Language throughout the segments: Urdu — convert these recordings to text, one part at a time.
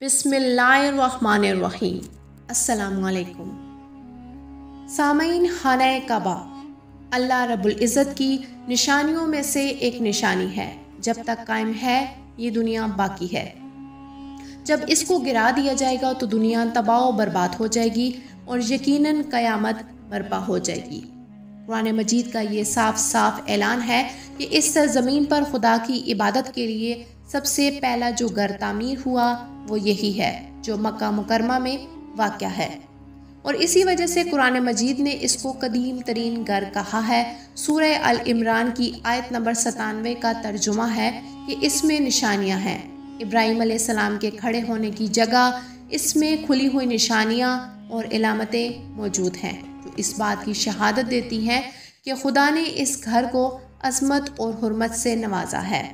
بسم اللہ الرحمن الرحیم۔ السلام علیکم سامعین، خانہ کعبہ اللہ رب العزت کی نشانیوں میں سے ایک نشانی ہے۔ جب تک قائم ہے یہ دنیا باقی ہے۔ جب اس کو گرا دیا جائے گا تو دنیا تباہ و برباد ہو جائے گی اور یقیناً قیامت برپا ہو جائے گی۔ قرآن مجید کا یہ صاف صاف اعلان ہے کہ اس سرزمین پر خدا کی عبادت کے لیے سب سے پہلا جو گھر تعمیر ہوا وہ یہی ہے جو مکہ مکرمہ میں واقع ہے، اور اسی وجہ سے قرآن مجید نے اس کو قدیم ترین گھر کہا ہے۔ سورہ ال عمران کی آیت نمبر 97 کا ترجمہ ہے کہ اس میں نشانیاں ہیں۔ ابراہیم علیہ السلام کے کھڑے ہونے کی جگہ اس میں کھلی ہوئی نشانیاں اور علامتیں موجود ہیں جو اس بات کی شہادت دیتی ہیں کہ خدا نے اس گھر کو عظمت اور حرمت سے نوازا ہے۔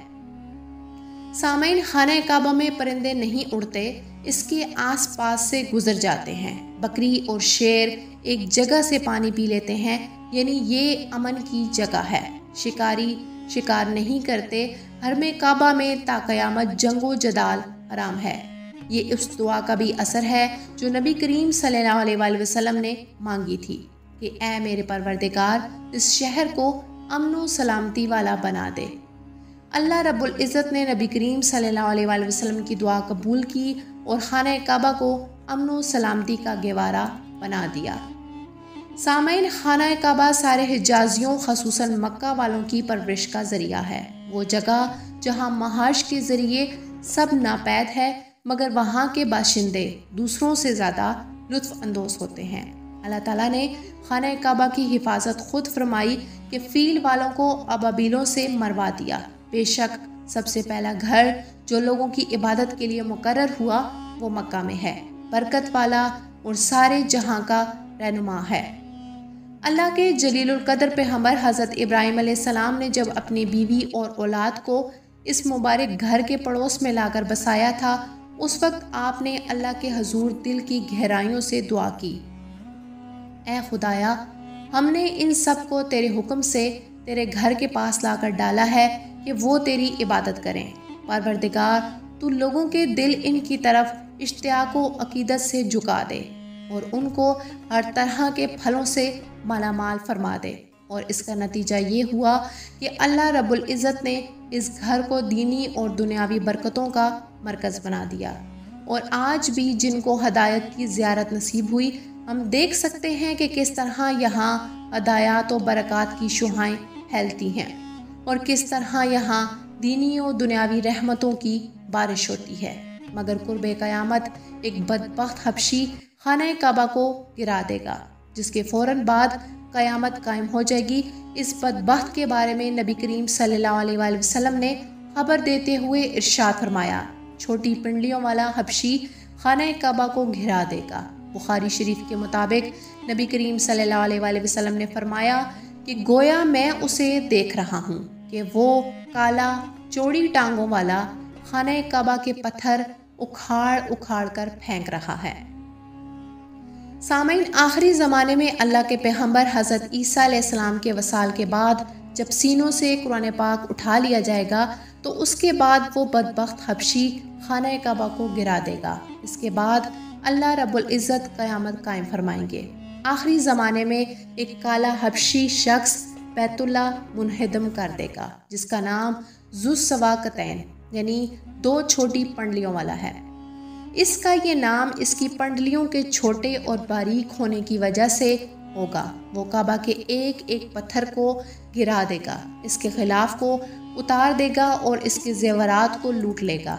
سامعین، خانہ کعبہ میں پرندے نہیں اڑتے، اس کے آس پاس سے گزر جاتے ہیں۔ بکری اور شیر ایک جگہ سے پانی پی لیتے ہیں، یعنی یہ امن کی جگہ ہے۔ شکاری شکار نہیں کرتے۔ حرم کعبہ میں تا قیامت جنگ و جدال حرام ہے۔ یہ اس دعا کا بھی اثر ہے جو نبی کریم صلی اللہ علیہ وآلہ وسلم نے مانگی تھی کہ اے میرے پروردگار، اس شہر کو امن و سلامتی والا بنا دے۔ اللہ رب العزت نے نبی کریم صلی اللہ علیہ وآلہ وسلم کی دعا قبول کی اور خانہ کعبہ کو امن و سلامتی کا گہوارہ بنا دیا۔ سامعین، خانہ کعبہ سارے حجازیوں خصوصاً مکہ والوں کی پرورش کا ذریعہ ہے۔ وہ جگہ جہاں معاش کے ذریعے سب ناپید ہے، مگر وہاں کے باشندے دوسروں سے زیادہ لطف اندوز ہوتے ہیں۔ اللہ تعالیٰ نے خانہ کعبہ کی حفاظت خود فرمائی کہ فیل والوں کو ابابیلوں سے مروا دیا۔ بے شک سب سے پہلا گھر جو لوگوں کی عبادت کے لیے مقرر ہوا وہ مکہ میں ہے، برکت والا اور سارے جہاں کا رہنما ہے۔ اللہ کے جلیل القدر پیغمبر حضرت ابراہیم علیہ السلام نے جب اپنی بیوی اور اولاد کو اس مبارک گھر کے پڑوس میں لا کر بسایا تھا، اس وقت آپ نے اللہ کے حضور دل کی گہرائیوں سے دعا کی، اے خدایا، ہم نے ان سب کو تیرے حکم سے تیرے گھر کے پاس لا کر ڈالا ہے کہ وہ تیری عبادت کریں۔ پروردگار، تو لوگوں کے دل ان کی طرف اشتیاق و عقیدت سے جھکا دے اور ان کو ہر طرح کے پھلوں سے مالا مال فرما دے۔ اور اس کا نتیجہ یہ ہوا کہ اللہ رب العزت نے اس گھر کو دینی اور دنیاوی برکتوں کا مرکز بنا دیا، اور آج بھی جن کو ہدایت کی زیارت نصیب ہوئی، ہم دیکھ سکتے ہیں کہ کس طرح یہاں ہدایات و برکات کی شعاعیں پھیلتی ہیں اور کس طرح یہاں دینی و دنیاوی رحمتوں کی بارش ہوتی ہے۔ مگر قرب قیامت ایک بدبخت حبشی خانہ کعبہ کو گرا دے گا، جس کے فوراً بعد قیامت قائم ہو جائے گی۔ اس بدبخت کے بارے میں نبی کریم صلی اللہ علیہ وآلہ وسلم نے خبر دیتے ہوئے ارشاد فرمایا، چھوٹی پنڈلیوں والا حبشی خانہ کعبہ کو گھرا دے گا۔ بخاری شریف کے مطابق نبی کریم صلی اللہ علیہ وآلہ وسلم نے فرمایا کہ گویا میں اسے دیکھ رہا ہوں کہ وہ کالا چوڑی ٹانگوں والا خانہ کعبہ کے پتھر اکھاڑ اکھاڑ کر پھینک رہا ہے۔ سامعین، آخری زمانے میں اللہ کے پیغمبر حضرت عیسیٰ علیہ السلام کے وصال کے بعد جب سینوں سے قرآن پاک اٹھا لیا جائے گا تو اس کے بعد وہ بدبخت حبشی خانہ کعبہ کو گرا دے گا۔ اس کے بعد اللہ رب العزت قیامت قائم فرمائیں گے۔ آخری زمانے میں ایک کالا حبشی شخص بیت اللہ منہدم کر دے گا، جس کا نام ذو السواقتین یعنی دو چھوٹی پنڈلیوں والا ہے۔ اس کا یہ نام اس کی پنڈلیوں کے چھوٹے اور باریک ہونے کی وجہ سے ہوگا۔ وہ کعبہ کے ایک ایک پتھر کو گرا دے گا، اس کے خلاف کو اتار دے گا اور اس کے زیورات کو لوٹ لے گا۔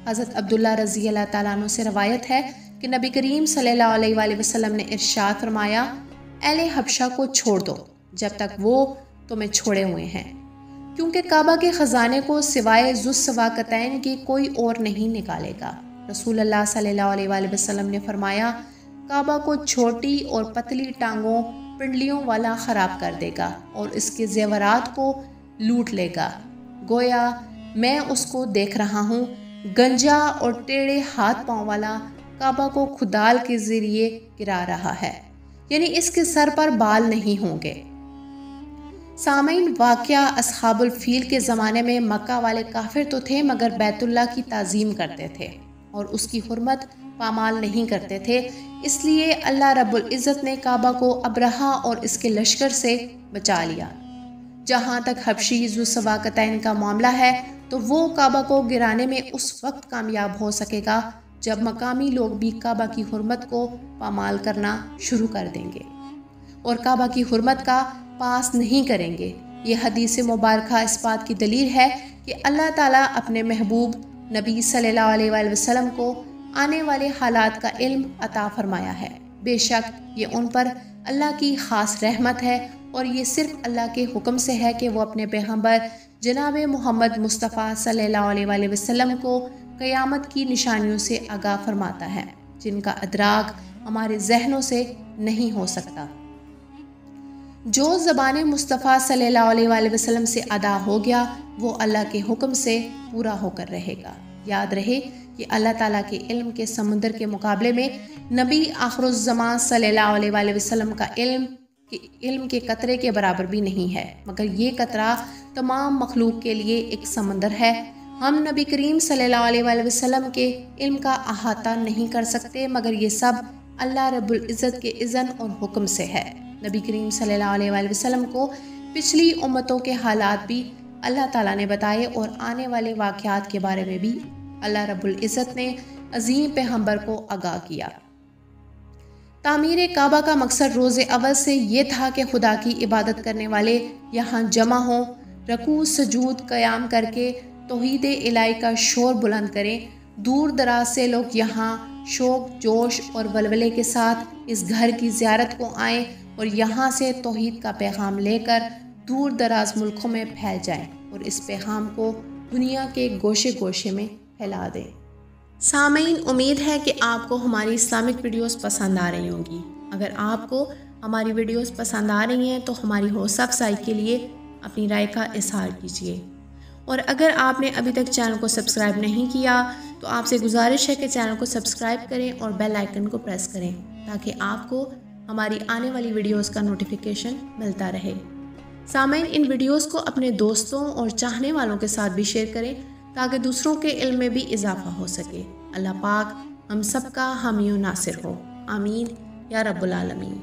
حضرت عبداللہ رضی اللہ تعالیٰ عنہ سے روایت ہے کہ نبی کریم صلی اللہ علیہ وآلہ وسلم نے ارشاد فرمایا، اہل حبشہ کو چھوڑ دو جب تک وہ تمہیں چھوڑے ہوئے ہیں، کیونکہ کعبہ کے خزانے کو سوائے ذو السواقتین کے کوئی اور نہیں نکالے گا۔ رسول اللہ صلی اللہ علیہ وآلہ وسلم نے فرمایا، کعبہ کو چھوٹی اور پتلی ٹانگوں پنڈلیوں والا خراب کر دے گا اور اس کے زیورات کو لوٹ لے گا۔ گویا میں اس کو دیکھ رہا ہوں، گنجا اور ٹیڑھے ہاتھ پاؤں والا کعبہ کو کھدال کے ذریعے گرا رہا ہے، یعنی اس کے سر پر بال نہیں ہوں گے۔ سامعین، واقعہ اصحاب الفیل کے زمانے میں مکہ والے کافر تو تھے مگر بیت اللہ کی تعظیم کرتے تھے۔ اور اس کی حرمت پامال نہیں کرتے تھے، اس لیے اللہ رب العزت نے کعبہ کو ابرہہ اور اس کے لشکر سے بچا لیا۔ جہاں تک حبشی ذو السواقتین کا معاملہ ہے تو وہ کعبہ کو گرانے میں اس وقت کامیاب ہو سکے گا جب مقامی لوگ بھی کعبہ کی حرمت کو پامال کرنا شروع کر دیں گے اور کعبہ کی حرمت کا پاس نہیں کریں گے۔ یہ حدیث مبارکہ اس بات کی دلیل ہے کہ اللہ تعالیٰ اپنے محبوب نبی صلی اللہ علیہ وآلہ وسلم کو آنے والے حالات کا علم عطا فرمایا ہے۔ بے شک یہ ان پر اللہ کی خاص رحمت ہے اور یہ صرف اللہ کے حکم سے ہے کہ وہ اپنے پیغمبر جناب محمد مصطفیٰ صلی اللہ علیہ وآلہ وسلم کو قیامت کی نشانیوں سے آگاہ فرماتا ہے جن کا ادراک ہمارے ذہنوں سے نہیں ہو سکتا۔ جو زبان مصطفیٰ صلی اللہ علیہ وآلہ وسلم سے ادا ہو گیا وہ اللہ کے حکم سے پورا ہو کر رہے گا۔ یاد رہے کہ اللہ تعالیٰ کے علم کے سمندر کے مقابلے میں نبی آخر الزمان صلی اللہ علیہ وآلہ وسلم کا علم کے قطرے کے برابر بھی نہیں ہے، مگر یہ قطرہ تمام مخلوق کے لیے ایک سمندر ہے۔ ہم نبی کریم صلی اللہ علیہ وآلہ وسلم کے علم کا احاطہ نہیں کر سکتے، مگر یہ سب اللہ رب العزت کے اذن اور حکم سے ہے۔ نبی کریم صلی اللہ علیہ وآلہ وسلم کو پچھلی امتوں کے حالات بھی اللہ تعالیٰ نے بتائے اور آنے والے واقعات کے بارے میں بھی اللہ رب العزت نے عظیم پیغمبر کو آگاہ کیا۔ تعمیر کعبہ کا مقصد روز اول سے یہ تھا کہ خدا کی عبادت کرنے والے یہاں جمع ہوں، رکوع سجود قیام کر کے توحید الہی کا شور بلند کریں۔ دور دراز سے لوگ یہاں شوق جوش اور ولولے کے ساتھ اس گھر کی زیارت کو آئیں اور یہاں سے توحید کا پیغام لے کر دور دراز ملکوں میں پھیل جائیں اور اس پیغام کو دنیا کے گوشے گوشے میں پھیلا دیں۔ سامعین، امید ہے کہ آپ کو ہماری اسلامک ویڈیوز پسند آ رہی ہوں گی۔ اگر آپ کو ہماری ویڈیوز پسند آ رہی ہیں تو ہماری حوصلہ افزائی کے لیے اپنی رائے کا اظہار کیجیے، اور اگر آپ نے ابھی تک چینل کو سبسکرائب نہیں کیا تو آپ سے گزارش ہے کہ چینل کو سبسکرائب کریں اور بیل آئیکن کو پریس کریں تاکہ آپ کو ہماری آنے والی ویڈیوز کا نوٹیفیکیشن ملتا رہے۔ سامعین، ان ویڈیوز کو اپنے دوستوں اور چاہنے والوں کے ساتھ بھی شیئر کریں تاکہ دوسروں کے علم میں بھی اضافہ ہو سکے۔ اللہ پاک ہم سب کا حامی و ناصر ہو، آمین یا رب العالمین۔